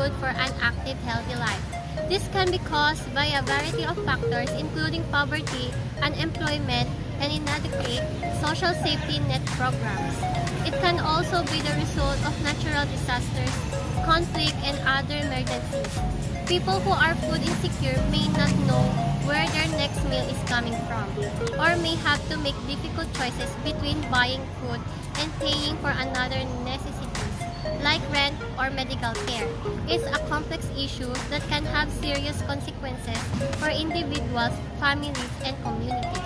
food for an active, healthy life. This can be caused by a variety of factors including poverty, unemployment, and inadequate social safety net programs. It can also be the result of natural disasters, conflict, and other emergencies. People who are food insecure may not know where their next meal is coming from, or may have to make difficult choices between buying food and paying for another necessities, like rent or medical care. It's a complex issue that can have serious consequences for individuals, families, and communities.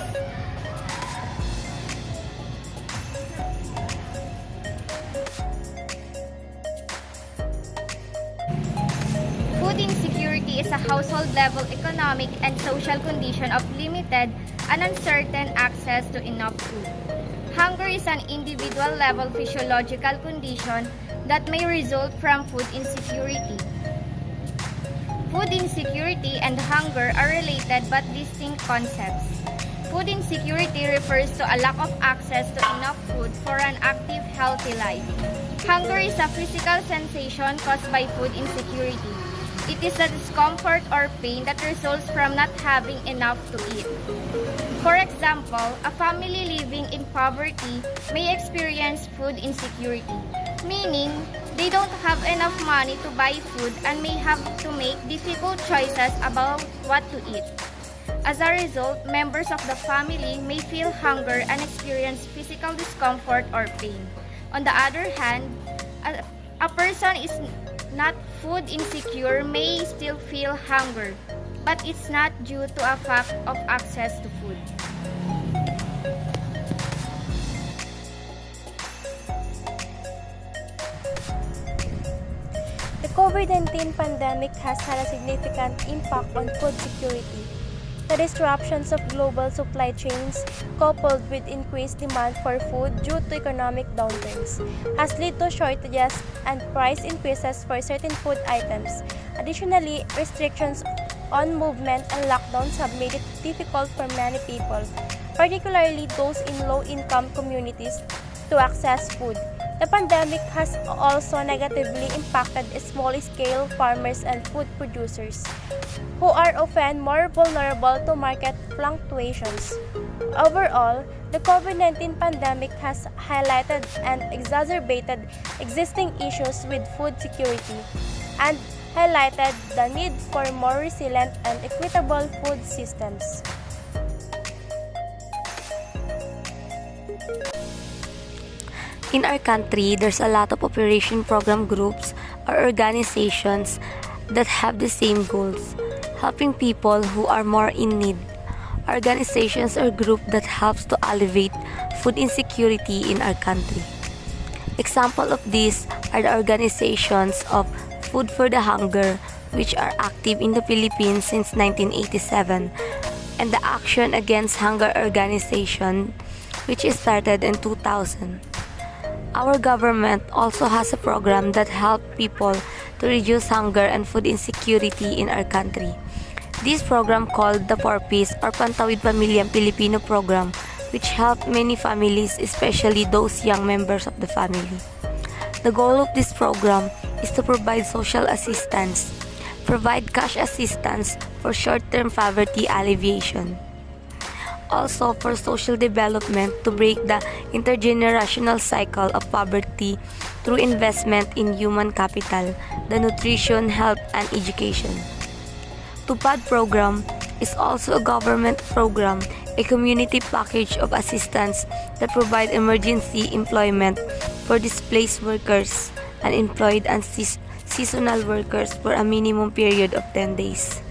Food insecurity is a household-level economic and social condition of limited and uncertain access to enough food. Hunger is an individual-level physiological condition that may result from food insecurity. Food insecurity and hunger are related but distinct concepts. Food insecurity refers to a lack of access to enough food for an active, healthy life. Hunger is a physical sensation caused by food insecurity. It is a discomfort or pain that results from not having enough to eat. For example, a family living in poverty may experience food insecurity, meaning they don't have enough money to buy food and may have to make difficult choices about what to eat. As a result, members of the family may feel hunger and experience physical discomfort or pain. On the other hand, a person is not food insecure may still feel hunger, but it's not due to a fact of access to food. The COVID-19 pandemic has had a significant impact on food security. The disruptions of global supply chains, coupled with increased demand for food due to economic downturns, has led to shortages and price increases for certain food items. Additionally, restrictions on movement and lockdowns have made it difficult for many people, particularly those in low-income communities, to access food. The pandemic has also negatively impacted small-scale farmers and food producers, who are often more vulnerable to market fluctuations. Overall, the COVID-19 pandemic has highlighted and exacerbated existing issues with food security and highlighted the need for more resilient and equitable food systems. In our country, there's a lot of operation program groups or organizations that have the same goals, helping people who are more in need. Organizations or groups that helps to alleviate food insecurity in our country. Example of these are the organizations of Food for the Hunger, which are active in the Philippines since 1987, and the Action Against Hunger organization, which is started in 2000. Our government also has a program that helps people to reduce hunger and food insecurity in our country. This program called the 4Ps or Pantawid Pamilyang Pilipino program, which helped many families, especially those young members of the family. The goal of this program is to provide social assistance, provide cash assistance for short-term poverty alleviation. Also for social development to break the intergenerational cycle of poverty through investment in human capital, the nutrition, health, and education. TUPAD program is also a government program, a community package of assistance that provide emergency employment for displaced workers, unemployed, and seasonal workers for a minimum period of 10 days.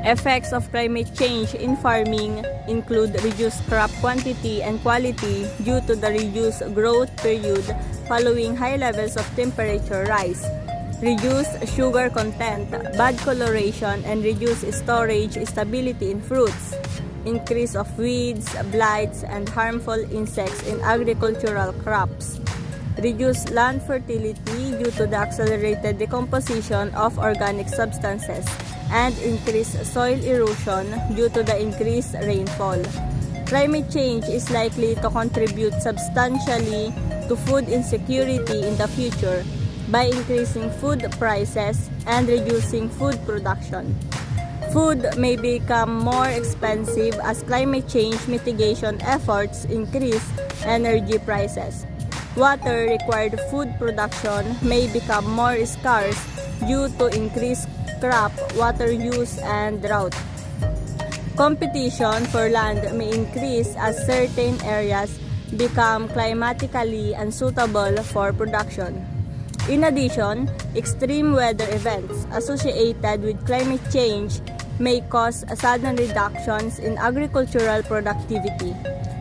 Effects of climate change in farming include reduced crop quantity and quality due to the reduced growth period following high levels of temperature rise, reduced sugar content, bad coloration, and reduced storage stability in fruits, increase of weeds, blights, and harmful insects in agricultural crops, reduced land fertility due to the accelerated decomposition of organic substances, and increased soil erosion due to the increased rainfall. Climate change is likely to contribute substantially to food insecurity in the future by increasing food prices and reducing food production. Food may become more expensive as climate change mitigation efforts increase energy prices. Water required food production may become more scarce due to increased crop water use and drought. Competition for land may increase as certain areas become climatically unsuitable for production. In addition, extreme weather events associated with climate change may cause sudden reductions in agricultural productivity,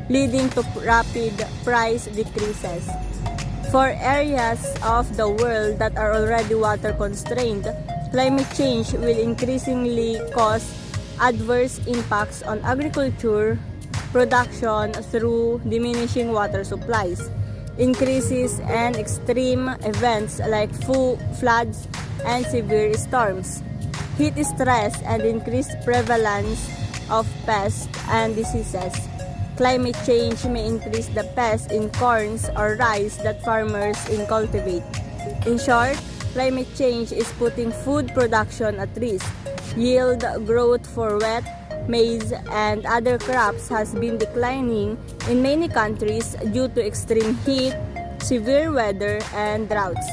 leading to rapid price decreases. For areas of the world that are already water constrained, climate change will increasingly cause adverse impacts on agriculture production through diminishing water supplies, increases and extreme events like floods and severe storms, heat stress and increased prevalence of pests and diseases. Climate change may increase the pests in corns or rice that farmers cultivate. In short, climate change is putting food production at risk. Yield growth for wheat, maize, and other crops has been declining in many countries due to extreme heat, severe weather, and droughts.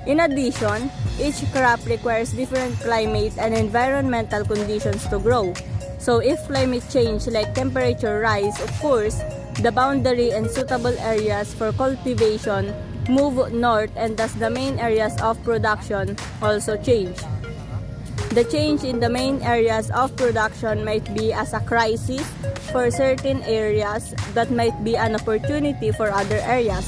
In addition, each crop requires different climate and environmental conditions to grow. So if climate change like temperature rise occurs, the boundary and suitable areas for cultivation move north and thus the main areas of production also change. The change in the main areas of production might be as a crisis for certain areas that might be an opportunity for other areas.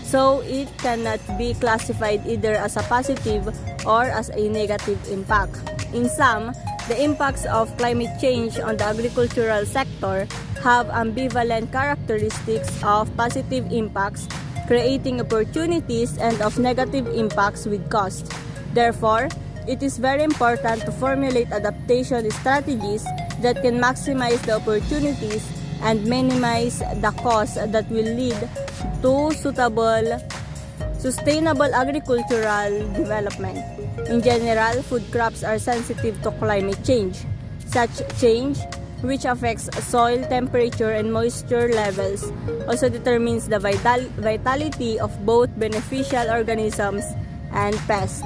So it cannot be classified either as a positive or as a negative impact. In sum, the impacts of climate change on the agricultural sector have ambivalent characteristics of positive impacts, creating opportunities, and of negative impacts with cost. Therefore, it is very important to formulate adaptation strategies that can maximize the opportunities and minimize the costs that will lead to sustainable agricultural development. In general, food crops are sensitive to climate change. Such change, which affects soil temperature and moisture levels, also determines the vitality of both beneficial organisms and pests.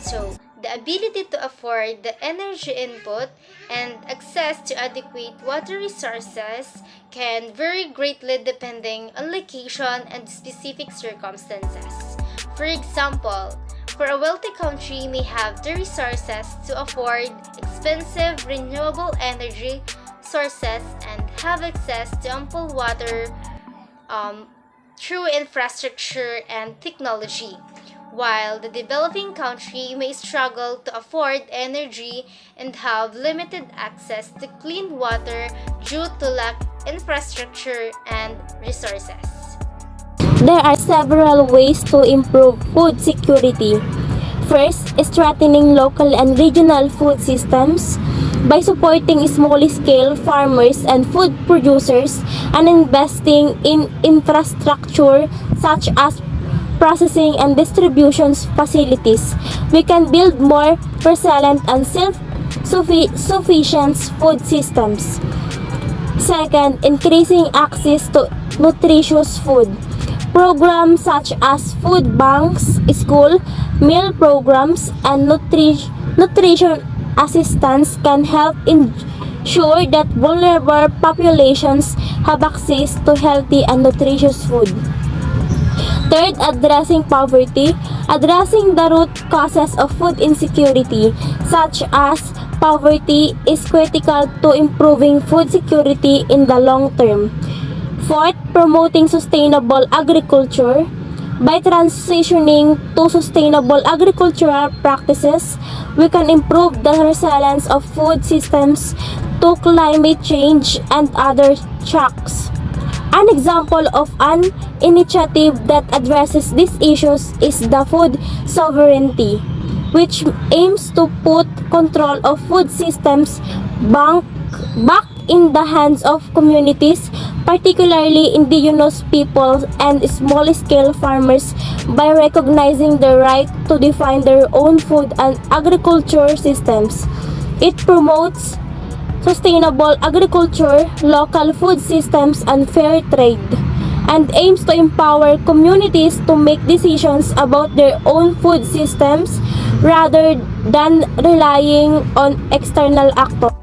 So, the ability to afford the energy input and access to adequate water resources can vary greatly depending on location and specific circumstances. For example, for a wealthy country may have the resources to afford expensive renewable energy sources and have access to ample water through infrastructure and technology, while the developing country may struggle to afford energy and have limited access to clean water due to lack infrastructure and resources. There are several ways to improve food security. First, strengthening local and regional food systems by supporting small-scale farmers and food producers and investing in infrastructure such as processing and distribution facilities. We can build more resilient and self-sufficient food systems. Second, increasing access to nutritious food. Programs such as food banks, school meal programs, and nutrition assistance can help ensure that vulnerable populations have access to healthy and nutritious food. Third, addressing poverty. Addressing the root causes of food insecurity, such as poverty, is critical to improving food security in the long term. Fourth, promoting sustainable agriculture. By transitioning to sustainable agricultural practices, we can improve the resilience of food systems to climate change and other shocks. An example of an initiative that addresses these issues is the food sovereignty, which aims to put control of food systems back in the hands of communities particularly indigenous peoples and small-scale farmers, by recognizing the right to define their own food and agriculture systems. It promotes sustainable agriculture, local food systems, and fair trade, and aims to empower communities to make decisions about their own food systems rather than relying on external actors.